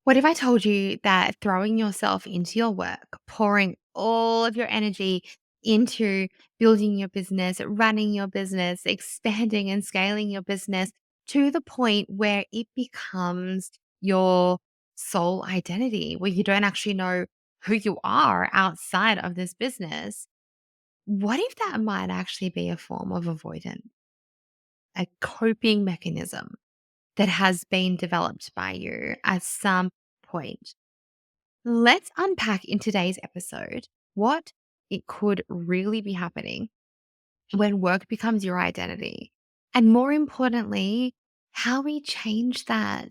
What if I told you that throwing yourself into your work, pouring all of your energy into building your business, running your business, expanding and scaling your business to the point where it becomes your sole identity, where you don't actually know who you are outside of this business? What if that might actually be a form of avoidance, a coping mechanism that has been developed by you at some point? Let's unpack in today's episode what it could really be happening when work becomes your identity. And more importantly, how we change that.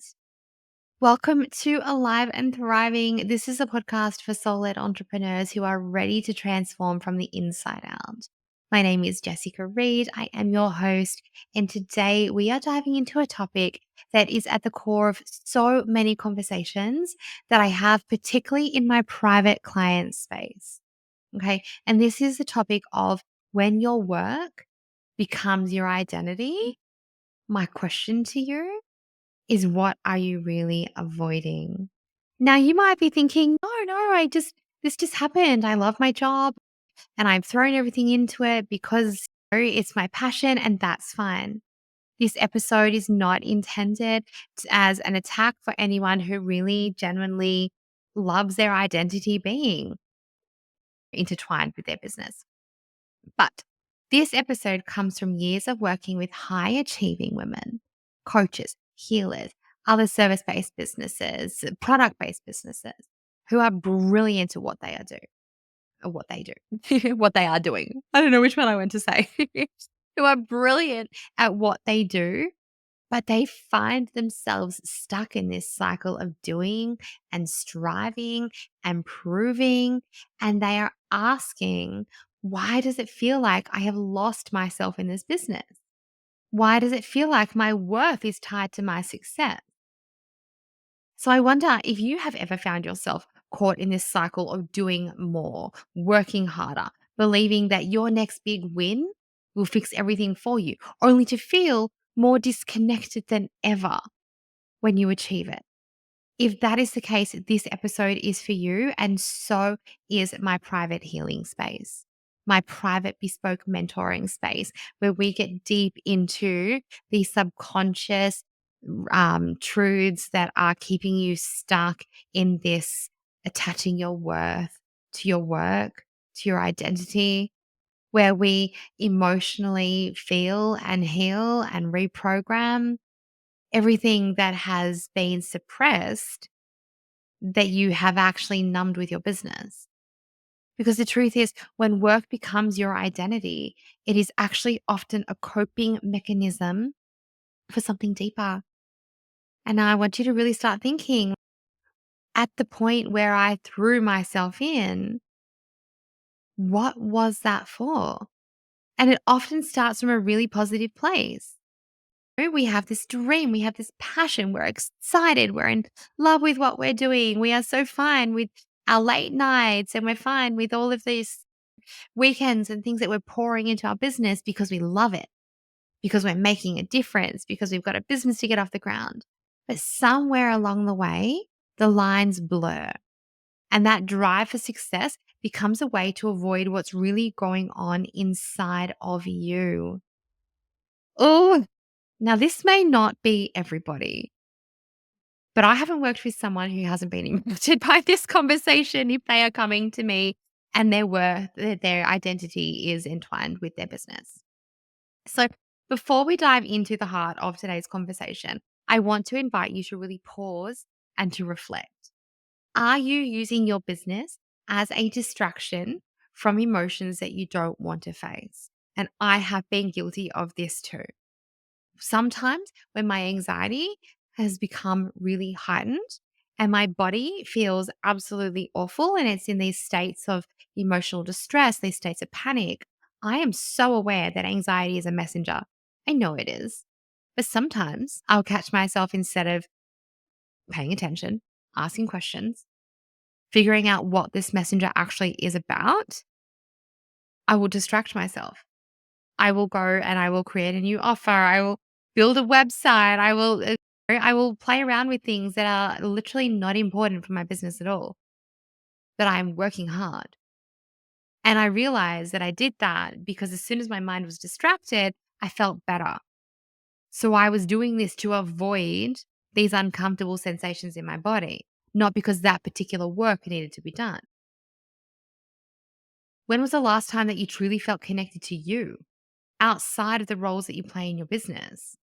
Welcome to Alive and Thriving. This is a podcast for soul led entrepreneurs who are ready to transform from the inside out. My name is Jessica Reed. I am your host. And today we are diving into a topic that is at the core of so many conversations that I have, particularly in my private client space. Okay. And this is the topic of when your work becomes your identity. My question to you is, what are you really avoiding? Now, you might be thinking, no, this just happened. I love my job and I've thrown everything into it because it's my passion, and that's fine. This episode is not intended as an attack for anyone who really genuinely loves their identity being intertwined with their business. But this episode comes from years of working with high achieving women, coaches, healers, other service based businesses, product based businesses who are brilliant at what they are doing, or what they do, what they are doing. I don't know which one I went to say. Who are brilliant at what they do, but they find themselves stuck in this cycle of doing and striving and proving. And they are asking, why does it feel like I have lost myself in this business? Why does it feel like my worth is tied to my success? So I wonder if you have ever found yourself caught in this cycle of doing more, working harder, believing that your next big win will fix everything for you, only to feel more disconnected than ever when you achieve it. If that is the case, this episode is for you, and so is my private healing space, my private bespoke mentoring space, where we get deep into the subconscious truths that are keeping you stuck in this attaching your worth to your work, to your identity, where we emotionally feel and heal and reprogram everything that has been suppressed that you have actually numbed with your business. Because the truth is, when work becomes your identity, it is actually often a coping mechanism for something deeper. And I want you to really start thinking, at the point where I threw myself in, what was that for? And it often starts from a really positive place. We have this dream, we have this passion, we're excited, we're in love with what we're doing. We are so fine with our late nights, and we're fine with all of these weekends and things that we're pouring into our business because we love it, because we're making a difference, because we've got a business to get off the ground. But somewhere along the way, the lines blur, and that drive for success becomes a way to avoid what's really going on inside of you. Oh, now this may not be everybody, but I haven't worked with someone who hasn't been impacted by this conversation if they are coming to me and their identity is entwined with their business. So before we dive into the heart of today's conversation, I want to invite you to really pause and to reflect. Are you using your business as a distraction from emotions that you don't want to face? And I have been guilty of this too. Sometimes when my anxiety has become really heightened and my body feels absolutely awful and it's in these states of emotional distress, these states of panic, I am so aware that anxiety is a messenger. I know it is. But sometimes I'll catch myself, instead of paying attention, asking questions, figuring out what this messenger actually is about, I will distract myself. I will go and I will create a new offer. I will build a website. I will I will play around with things that are literally not important for my business at all, but I'm working hard. And I realized that I did that because as soon as my mind was distracted, I felt better. So I was doing this to avoid these uncomfortable sensations in my body, not because that particular work needed to be done. When was the last time that you truly felt connected to you outside of the roles that you play in your business,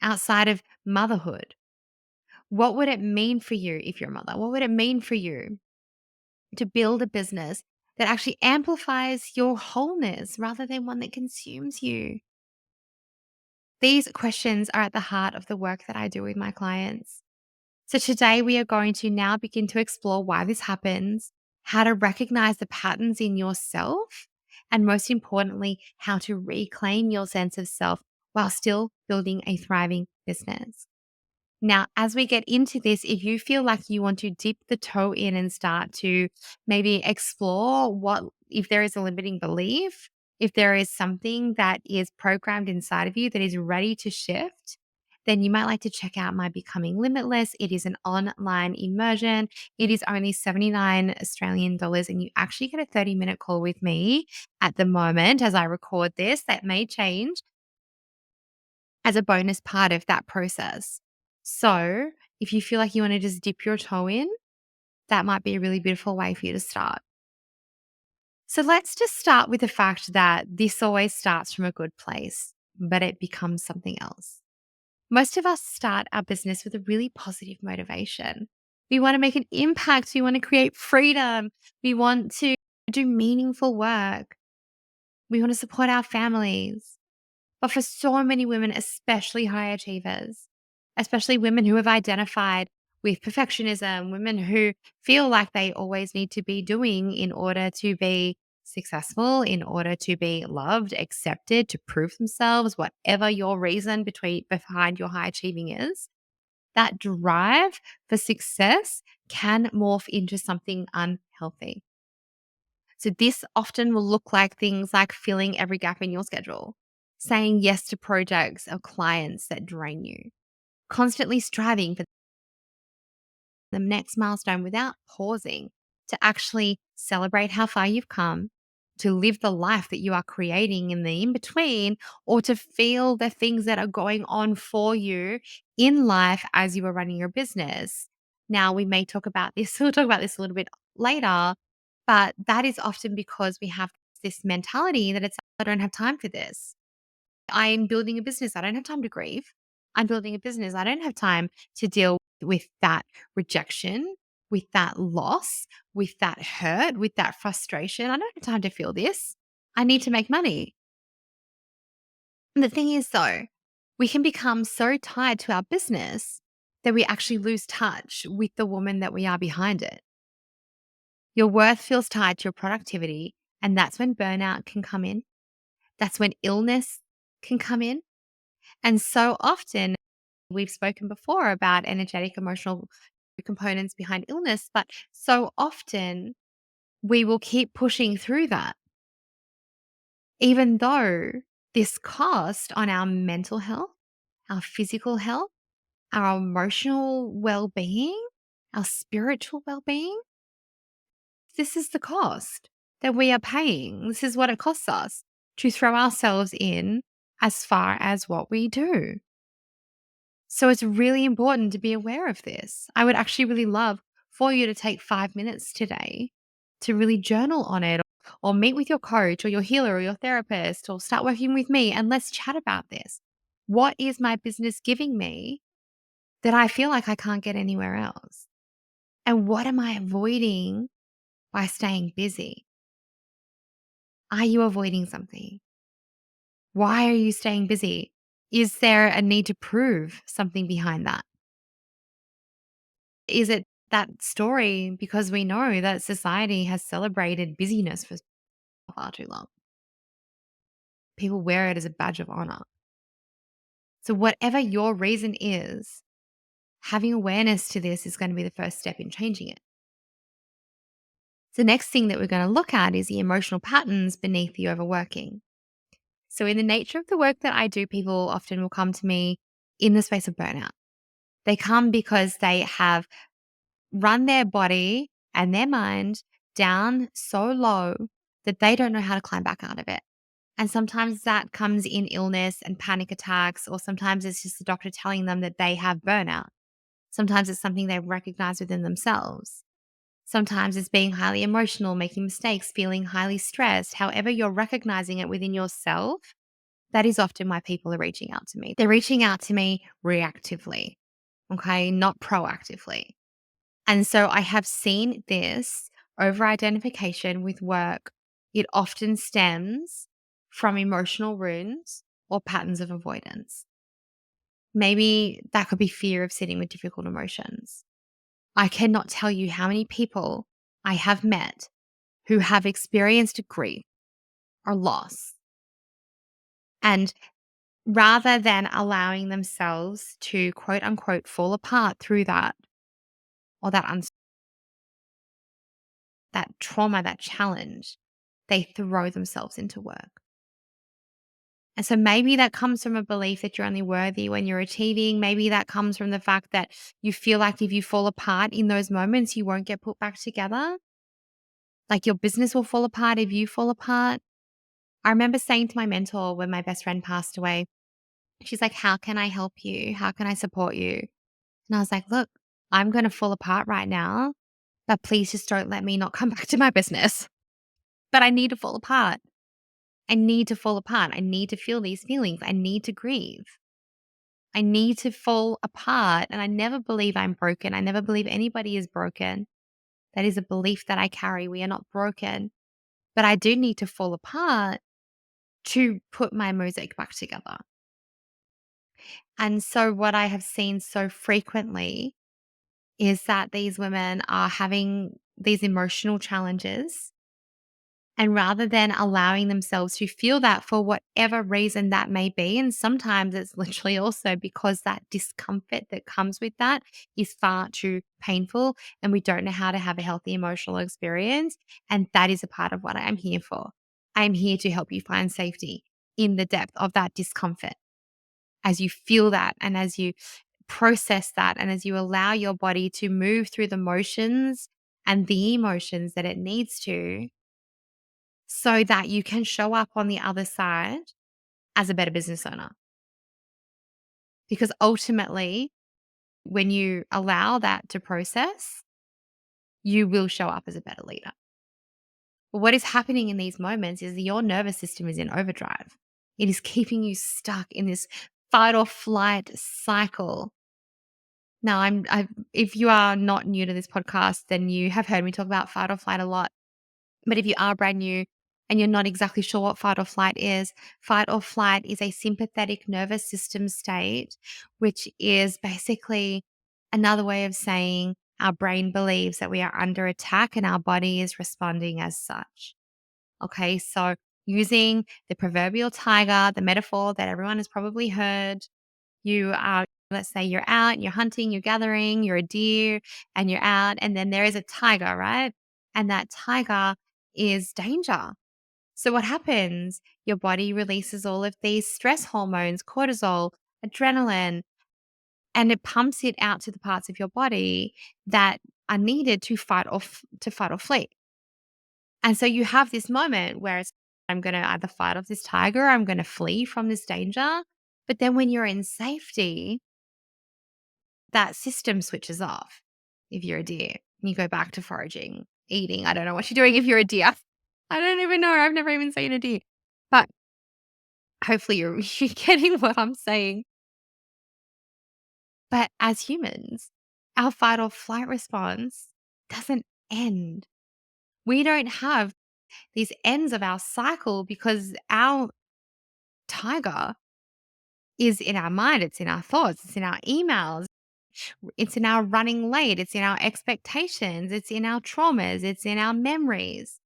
outside of motherhood? What would it mean for you if you're a mother? What would it mean for you to build a business that actually amplifies your wholeness rather than one that consumes you? These questions are at the heart of the work that I do with my clients. So today we are going to now begin to explore why this happens, how to recognize the patterns in yourself, and most importantly, how to reclaim your sense of self while still building a thriving business. Now, as we get into this, if you feel like you want to dip the toe in and start to maybe explore what, if there is a limiting belief, if there is something that is programmed inside of you that is ready to shift, then you might like to check out my Becoming Limitless. It is an online immersion. It is only 79 Australian dollars, and you actually get a 30-minute call with me at the moment as I record this. That may change as a bonus part of that process. So, if you feel like you want to just dip your toe in, that might be a really beautiful way for you to start. So, let's just start with the fact that this always starts from a good place, but it becomes something else. Most of us start our business with a really positive motivation. We want to make an impact, we want to create freedom, we want to do meaningful work, we want to support our families. But for so many women, especially high achievers, especially women who have identified with perfectionism, women who feel like they always need to be doing in order to be successful, in order to be loved, accepted, to prove themselves, whatever your reason behind your high achieving is, that drive for success can morph into something unhealthy. So this often will look like things like filling every gap in your schedule, saying yes to projects or clients that drain you, constantly striving for the next milestone without pausing to actually celebrate how far you've come, to live the life that you are creating in the in between, or to feel the things that are going on for you in life as you are running your business. Now, we may talk about this, we'll talk about this a little bit later, but that is often because we have this mentality that it's, I don't have time for this. I'm building a business. I don't have time to grieve. I'm building a business. I don't have time to deal with that rejection, with that loss, with that hurt, with that frustration. I don't have time to feel this. I need to make money. And the thing is, though, we can become so tied to our business that we actually lose touch with the woman that we are behind it. Your worth feels tied to your productivity. And that's when burnout can come in. That's when illness can come in. And so often, we've spoken before about energetic, emotional components behind illness, but so often we will keep pushing through that, even though this cost on our mental health, our physical health, our emotional well being, our spiritual well being. This is the cost that we are paying. This is what it costs us to throw ourselves in as far as what we do. So it's really important to be aware of this. I would actually really love for you to take 5 minutes today to really journal on it or meet with your coach or your healer or your therapist or start working with me and let's chat about this. What is my business giving me that I feel like I can't get anywhere else? And what am I avoiding by staying busy? Are you avoiding something? Why are you staying busy? Is there a need to prove something behind that? Is it that story because we know that society has celebrated busyness for far too long? People wear it as a badge of honor. So, whatever your reason is, having awareness to this is going to be the first step in changing it. The next thing that we're going to look at is the emotional patterns beneath the overworking. So, in the nature of the work that I do, people often will come to me in the space of burnout. They come because they have run their body and their mind down so low that they don't know how to climb back out of it. And sometimes that comes in illness and panic attacks, or sometimes it's just the doctor telling them that they have burnout. Sometimes it's something they recognize within themselves. Sometimes it's being highly emotional, making mistakes, feeling highly stressed. However, you're recognizing it within yourself, that is often why people are reaching out to me. They're reaching out to me reactively, okay, not proactively. And so I have seen this over identification with work. It often stems from emotional wounds or patterns of avoidance. Maybe that could be fear of sitting with difficult emotions. I cannot tell you how many people I have met who have experienced grief or loss. And rather than allowing themselves to quote unquote fall apart through that or that trauma, that challenge, they throw themselves into work. And so maybe that comes from a belief that you're only worthy when you're achieving. Maybe that comes from the fact that you feel like if you fall apart in those moments, you won't get put back together. Like your business will fall apart if you fall apart. I remember saying to my mentor when my best friend passed away, she's like, "How can I help you? How can I support you?" And I was like, "Look, I'm going to fall apart right now, but please just don't let me not come back to my business. But I need to fall apart. I need to fall apart. I need to feel these feelings. I need to grieve. I need to fall apart. And I never believe I'm broken. I never believe anybody is broken. That is a belief that I carry. We are not broken. But I do need to fall apart to put my mosaic back together." And so, what I have seen so frequently is that these women are having these emotional challenges. And rather than allowing themselves to feel that for whatever reason that may be, and sometimes it's literally also because that discomfort that comes with that is far too painful and we don't know how to have a healthy emotional experience. And that is a part of what I am here for. I am here to help you find safety in the depth of that discomfort as you feel that and as you process that and as you allow your body to move through the motions and the emotions that it needs to so that you can show up on the other side as a better business owner. Because ultimately, when you allow that to process, you will show up as a better leader. But what is happening in these moments is your nervous system is in overdrive. It is keeping you stuck in this fight or flight cycle. Now, if you are not new to this podcast, then you have heard me talk about fight or flight a lot. But if you are brand new and you're not exactly sure what fight or flight is a sympathetic nervous system state, which is basically another way of saying our brain believes that we are under attack and our body is responding as such. Okay, so using the proverbial tiger, the metaphor that everyone has probably heard, you are, let's say you're out, you're hunting, you're gathering, you're a deer, and you're out, and then there is a tiger, right? And that tiger is danger. So what happens? Your body releases all of these stress hormones, cortisol, adrenaline, and it pumps it out to the parts of your body that are needed to fight or flee. And so you have this moment where I'm going to either fight off this tiger, or I'm going to flee from this danger. But then when you're in safety, that system switches off. If you're a deer, you go back to foraging, eating. I don't know what you're doing if you're a deer. I don't even know. I've never even seen a deer. But hopefully you're getting what I'm saying. But as humans, our fight or flight response doesn't end. We don't have these ends of our cycle because our tiger is in our mind, it's in our thoughts, it's in our emails, it's in our running late, it's in our expectations, it's in our traumas, it's in our memories.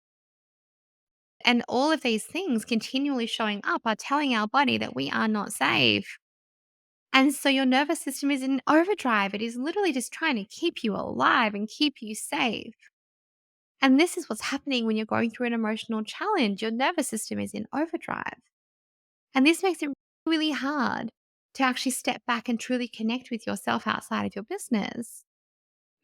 And all of these things continually showing up are telling our body that we are not safe. And so your nervous system is in overdrive. It is literally just trying to keep you alive and keep you safe. And this is what's happening when you're going through an emotional challenge. Your nervous system is in overdrive. And this makes it really hard to actually step back and truly connect with yourself outside of your business.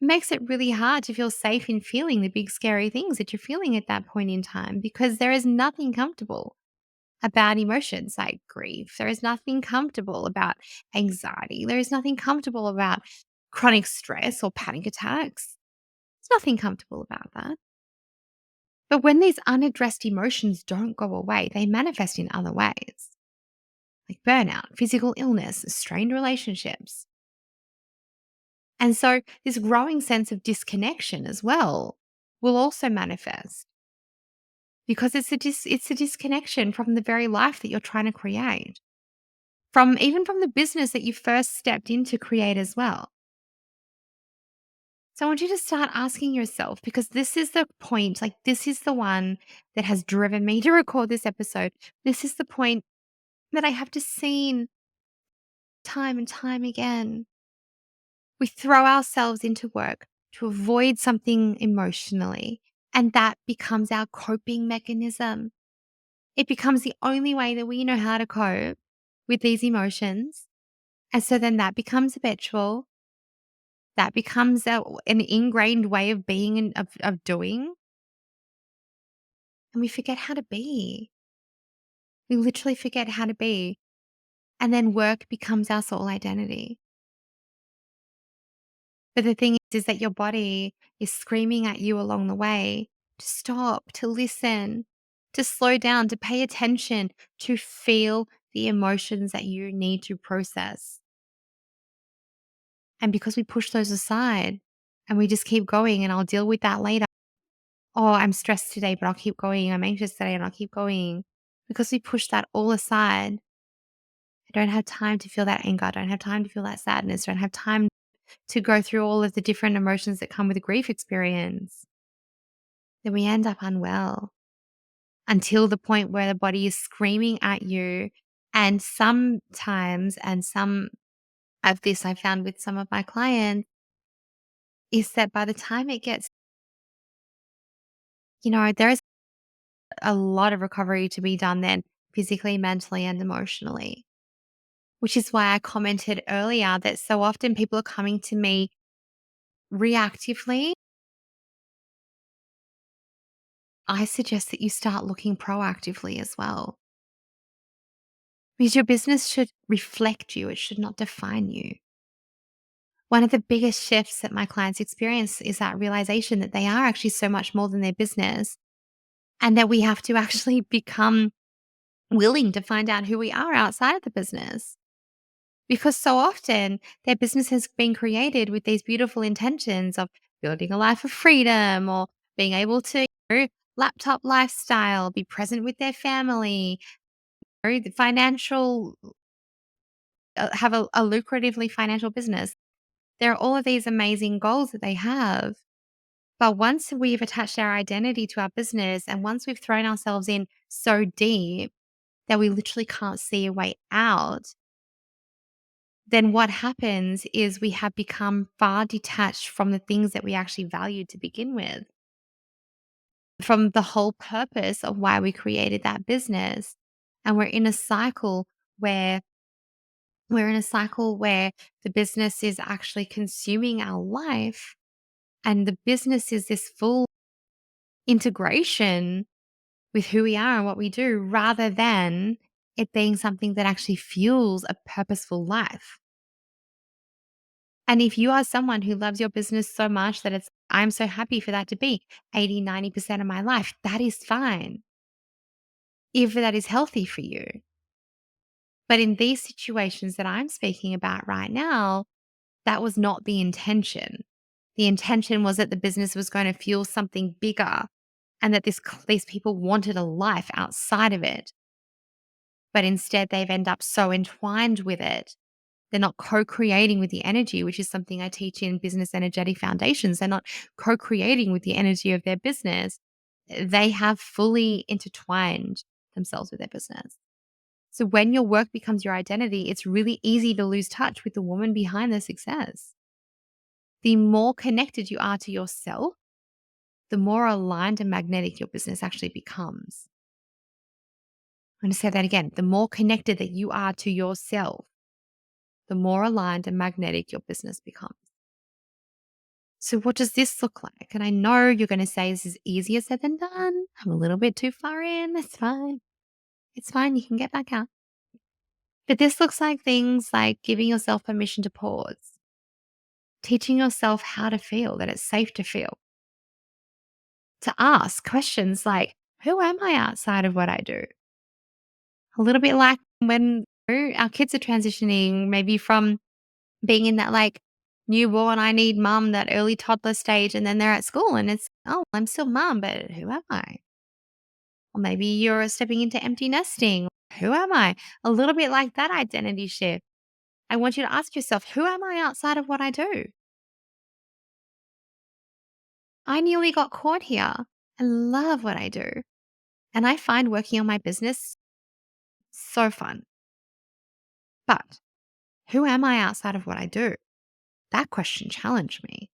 It makes it really hard to feel safe in feeling the big scary things that you're feeling at that point in time because there is nothing comfortable about emotions like grief. There is nothing comfortable about anxiety. There is nothing comfortable about chronic stress or panic attacks. There's nothing comfortable about that. But when these unaddressed emotions don't go away, they manifest in other ways, like burnout, physical illness, strained relationships. And so, this growing sense of disconnection as well will also manifest because it's a disconnection from the very life that you're trying to create, from even from the business that you first stepped in to create as well. So I want you to start asking yourself, because this is the point, like this is the one that has driven me to record this episode. This is the point that I have to see time and time again. We throw ourselves into work to avoid something emotionally, and that becomes our coping mechanism. It becomes the only way that we know how to cope with these emotions. And so then that becomes habitual. That becomes an ingrained way of being and of doing. And we forget how to be. We literally forget how to be. And then work becomes our sole identity. But the thing is that your body is screaming at you along the way to stop, to listen, to slow down, to pay attention, to feel the emotions that you need to process. And because we push those aside and we just keep going and I'll deal with that later. Oh, I'm stressed today, but I'll keep going. I'm anxious today and I'll keep going. Because we push that all aside. I don't have time to feel that anger. I don't have time to feel that sadness. I don't have time to go through all of the different emotions that come with a grief experience. Then we end up unwell until the point where the body is screaming at you. And sometimes, and some of this I found with some of my clients, is that by the time it gets, there is a lot of recovery to be done then, physically, mentally, and emotionally. Which is why I commented earlier that so often people are coming to me reactively. I suggest that you start looking proactively as well. Because your business should reflect you, it should not define you. One of the biggest shifts that my clients experience is that realization that they are actually so much more than their business, and that we have to actually become willing to find out who we are outside of the business. Because so often their business has been created with these beautiful intentions of building a life of freedom or being able to, laptop lifestyle, be present with their family, the financial, have a lucratively financial business. There are all of these amazing goals that they have. But once we've attached our identity to our business and once we've thrown ourselves in so deep that we literally can't see a way out, then what happens is we have become far detached from the things that we actually valued to begin with, from the whole purpose of why we created that business. And where we're in a cycle where the business is actually consuming our life, and the business is this full integration with who we are and what we do, rather than it being something that actually fuels a purposeful life. And if you are someone who loves your business so much that I'm so happy for that to be 80, 90% of my life, that is fine if that is healthy for you. But in these situations that I'm speaking about right now, that was not the intention. The intention was that the business was going to fuel something bigger and that these people wanted a life outside of it. But instead, they've ended up so entwined with it. They're not co-creating with the energy, which is something I teach in business energetic foundations. They're not co-creating with the energy of their business. They have fully intertwined themselves with their business. So when your work becomes your identity, it's really easy to lose touch with the woman behind the success. The more connected you are to yourself, the more aligned and magnetic your business actually becomes. I'm going to say that again. The more connected that you are to yourself, the more aligned and magnetic your business becomes. So, what does this look like? And I know you're going to say this is easier said than done. I'm a little bit too far in. That's fine. It's fine. You can get back out. But this looks like things like giving yourself permission to pause, teaching yourself how to feel, that it's safe to feel, to ask questions like, who am I outside of what I do? A little bit like when our kids are transitioning, maybe from being in that like newborn, I need mum, that early toddler stage, and then they're at school and it's, oh, I'm still mum, but who am I? Or maybe you're stepping into empty nesting. Who am I? A little bit like that identity shift. I want you to ask yourself, who am I outside of what I do? I nearly got caught here. I love what I do. And I find working on my business so fun. But who am I outside of what I do? That question challenged me.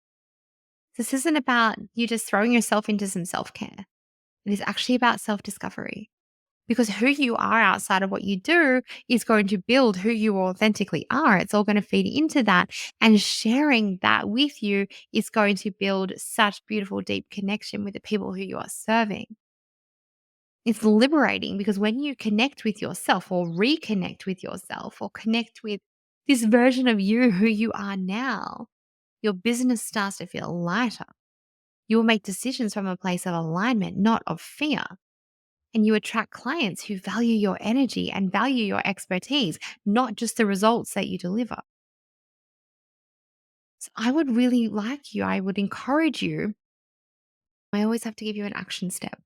This isn't about you just throwing yourself into some self care. It is actually about self discovery, because who you are outside of what you do is going to build who you authentically are. It's all going to feed into that. And sharing that with you is going to build such beautiful, deep connection with the people who you are serving. It's liberating because when you connect with yourself or reconnect with yourself or connect with this version of you who you are now, your business starts to feel lighter. You will make decisions from a place of alignment, not of fear. And you attract clients who value your energy and value your expertise, not just the results that you deliver. So I would really like you, I would encourage you. I always have to give you an action step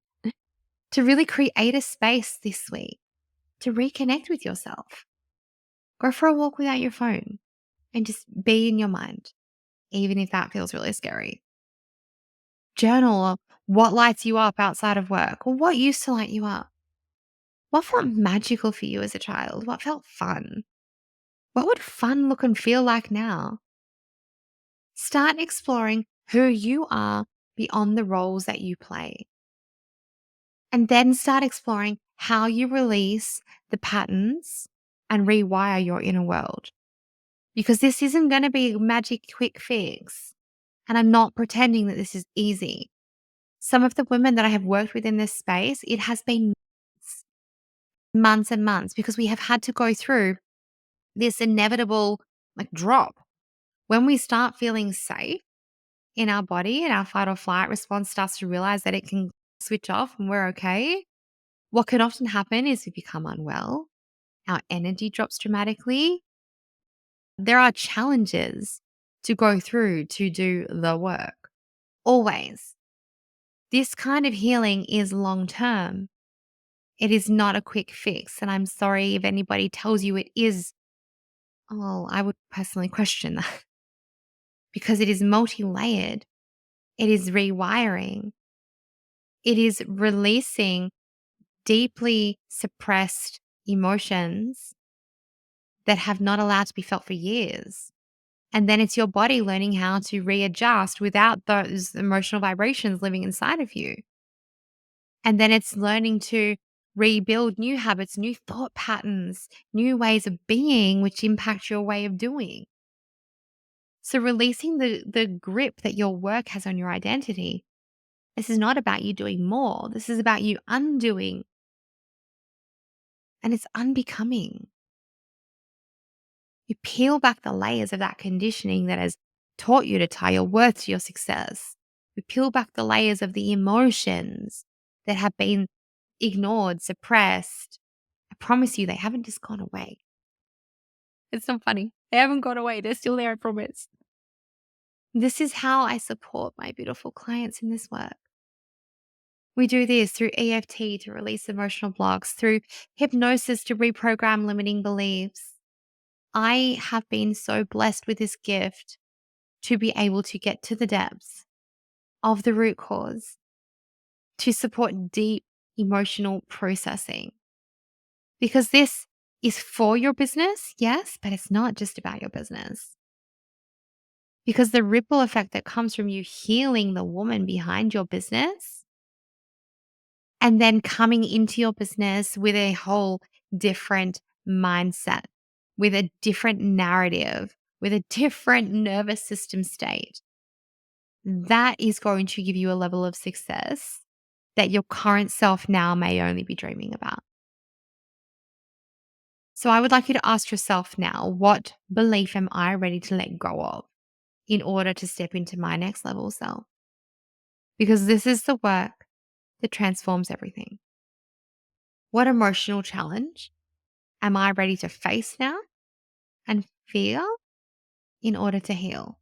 to really create a space this week to reconnect with yourself. Go for a walk without your phone and just be in your mind, even if that feels really scary. Journal what lights you up outside of work or what used to light you up. What felt magical for you as a child? What felt fun? What would fun look and feel like now? Start exploring who you are beyond the roles that you play. And then start exploring how you release the patterns and rewire your inner world. Because this isn't going to be a magic quick fix. And I'm not pretending that this is easy. Some of the women that I have worked with in this space, it has been months and months because we have had to go through this inevitable like drop. When we start feeling safe in our body and our fight or flight response starts to realize that it can switch off and we're okay, what can often happen is we become unwell. Our energy drops dramatically. There are challenges to go through to do the work. Always. This kind of healing is long term. It is not a quick fix. And I'm sorry if anybody tells you it is. Well, I would personally question that because it is multi layered. It is rewiring. It is releasing deeply suppressed emotions that have not allowed to be felt for years. And then it's your body learning how to readjust without those emotional vibrations living inside of you. And then it's learning to rebuild new habits, new thought patterns, new ways of being, which impact your way of doing. So releasing the grip that your work has on your identity. This is not about you doing more. This is about you undoing. And it's unbecoming. You peel back the layers of that conditioning that has taught you to tie your worth to your success. You peel back the layers of the emotions that have been ignored, suppressed. I promise you, they haven't just gone away. It's not funny. They haven't gone away. They're still there, I promise. This is how I support my beautiful clients in this work. We do this through EFT to release emotional blocks, through hypnosis to reprogram limiting beliefs. I have been so blessed with this gift to be able to get to the depths of the root cause, to support deep emotional processing. Because this is for your business, yes, but it's not just about your business. Because the ripple effect that comes from you healing the woman behind your business and then coming into your business with a whole different mindset, with a different narrative, with a different nervous system state, that is going to give you a level of success that your current self now may only be dreaming about. So I would like you to ask yourself now, what belief am I ready to let go of in order to step into my next level self? Because this is the work that transforms everything. What emotional challenge am I ready to face now and feel in order to heal?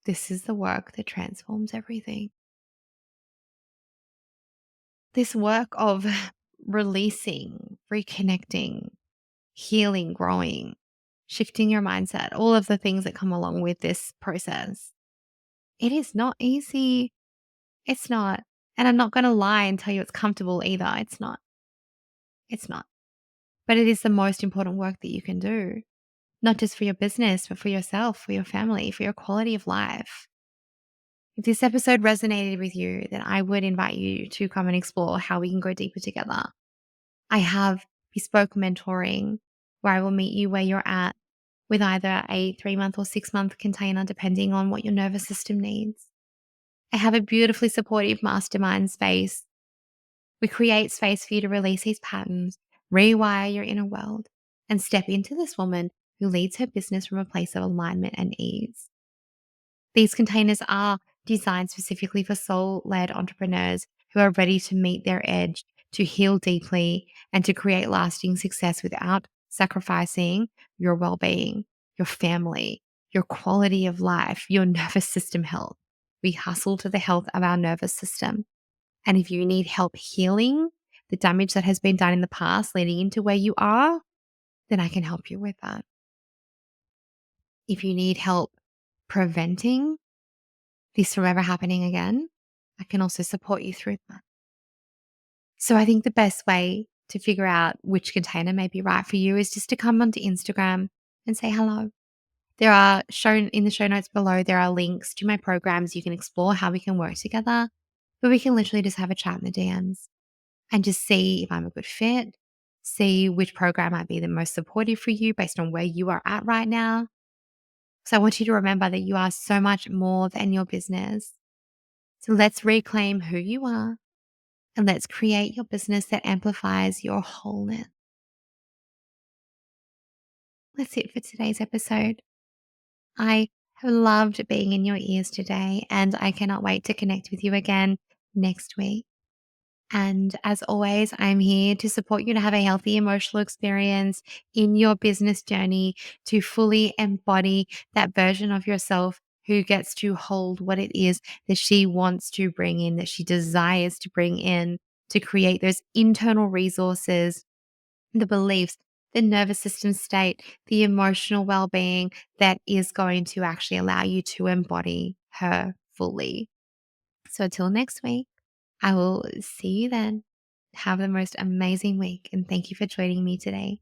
This is the work that transforms everything. This work of releasing, reconnecting, healing, growing, shifting your mindset, all of the things that come along with this process. It is not easy. It's not. And I'm not going to lie and tell you it's comfortable either. It's not. It's not. But it is the most important work that you can do, not just for your business, but for yourself, for your family, for your quality of life. If this episode resonated with you, then I would invite you to come and explore how we can go deeper together. I have bespoke mentoring where I will meet you where you're at with either a 3 month or 6 month container, depending on what your nervous system needs. I have a beautifully supportive mastermind space. We create space for you to release these patterns, rewire your inner world, and step into this woman who leads her business from a place of alignment and ease. These containers are designed specifically for soul led entrepreneurs who are ready to meet their edge, to heal deeply, and to create lasting success without sacrificing your well being, your family, your quality of life, your nervous system health. We hustle to the health of our nervous system. And if you need help healing the damage that has been done in the past leading into where you are, then I can help you with that. If you need help preventing this from ever happening again, I can also support you through that. So I think the best way to figure out which container may be right for you is just to come onto Instagram and say hello. There are shown in the show notes below, there are links to my programs. You can explore how we can work together, but we can literally just have a chat in the DMs and just see if I'm a good fit, see which program might be the most supportive for you based on where you are at right now. So I want you to remember that you are so much more than your business. So let's reclaim who you are and let's create your business that amplifies your wholeness. That's it for today's episode. I have loved being in your ears today, and I cannot wait to connect with you again next week. And as always, I'm here to support you to have a healthy emotional experience in your business journey to fully embody that version of yourself who gets to hold what it is that she wants to bring in, that she desires to bring in, to create those internal resources, the beliefs, the nervous system state, the emotional well being that is going to actually allow you to embody her fully. So until next week, I will see you then. Have the most amazing week, and thank you for joining me today.